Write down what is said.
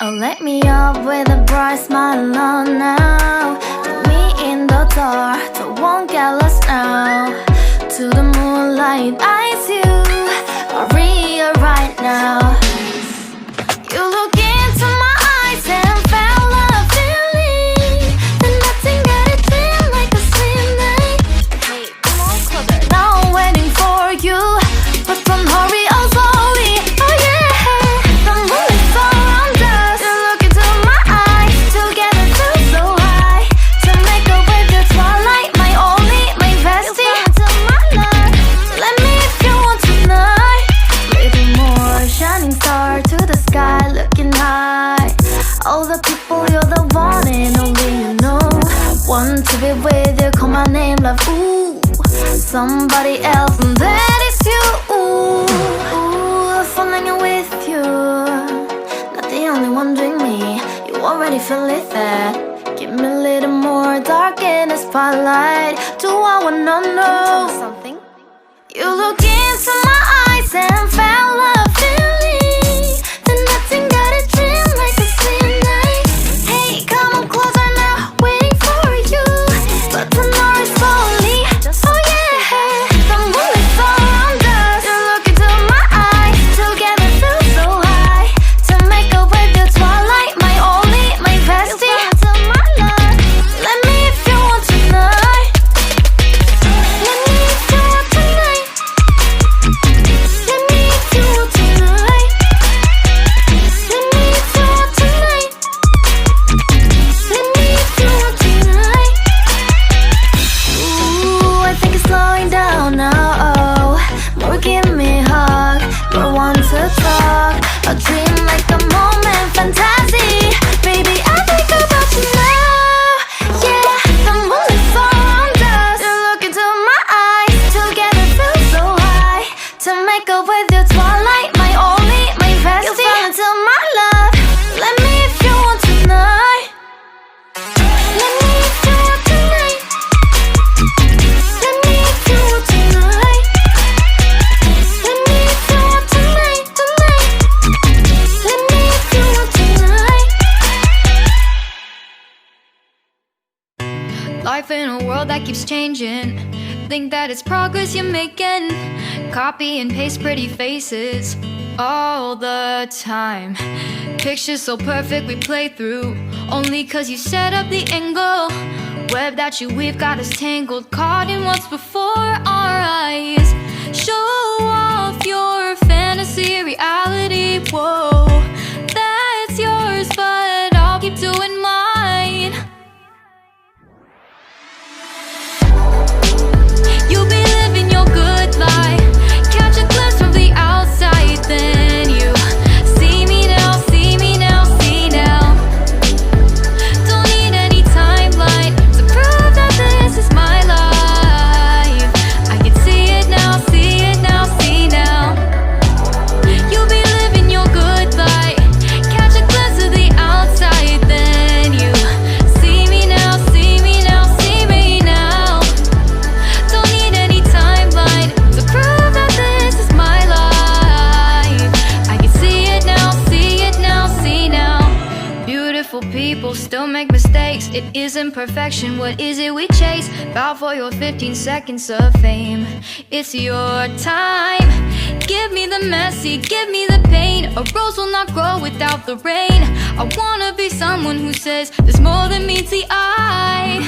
Oh, let me up with a bright smile on now. Put me in the dark, so won't get lost now. To the moonlight, eyes you are real right now. You look into my eyes and felt a feeling that nothing got it feel like a slim night. Hey, come on closer. Now I'm waiting for you, but don't hurry, oh slowly. Oh yeah, the moon is around us. You look into my eyes, together feel so high. To make a way the twilight, my only, my bestie. Into my life, let me if you want tonight. Little more shining star to the sky, looking high. All the people, you're the one and only you know. Want to be with you, call my name, love, ooh. Somebody else, and that is you, ooh. Falling in with you, not the only one doing me. You already feel it there. Give me a little more dark in the spotlight. Do I wanna know something? You look into my eyes and felt a feeling that nothing got a dream like a slim night. Hey, come on closer now, waiting for you, but the door is slowly. Oh yeah, the moon is around us. You look into my eyes, together feel so high. To make a way the twilight, my only, my bestie. Into my life, let me if you want tonight. Let me if you want tonight. Let me if you want tonight. Let me if you want tonight. Let me if you want tonight. Ooh, I think it's slowing down now. Oh, more give me a hug, more want to talk. A dream like a moment, fantasy. Baby, I think about you now. Yeah, the moon is around us. You look into my eyes, together feel so high. To make a with your twilight, my only, my bestie. You fell into my love. Let me if you want tonight. Let me if you want tonight. Let me if you want tonight. Let me if you want tonight, tonight. Let me if you want tonight. Life in a world that keeps changing. Think that it's progress you're making. Copy and paste pretty faces all the time. Pictures so perfect we play through, only cause you set up the angle. Web that you weave got us tangled, caught in what's before our eyes. Show off your fantasy, reality, whoa. That's yours, but I'll keep doing mine. You'll be living your good life. Catch a glimpse from the outside, then you see me now, see me now, see now. Don't need any timeline to prove that this is my life. I can see it now, see it now, see now. You'll be living your good life. Catch a glimpse of the outside, then you see me now, see me now, see me now. Don't need any timeline to prove that this is my life. I can see it now, see it now, see now. Beautiful people still make mistakes. It isn't perfection, what is it we chase? Bow for your 15 seconds of fame. It's your time. Give me the messy, give me the pain. A rose will not grow without the rain. I wanna be someone who says there's more than meets the eye.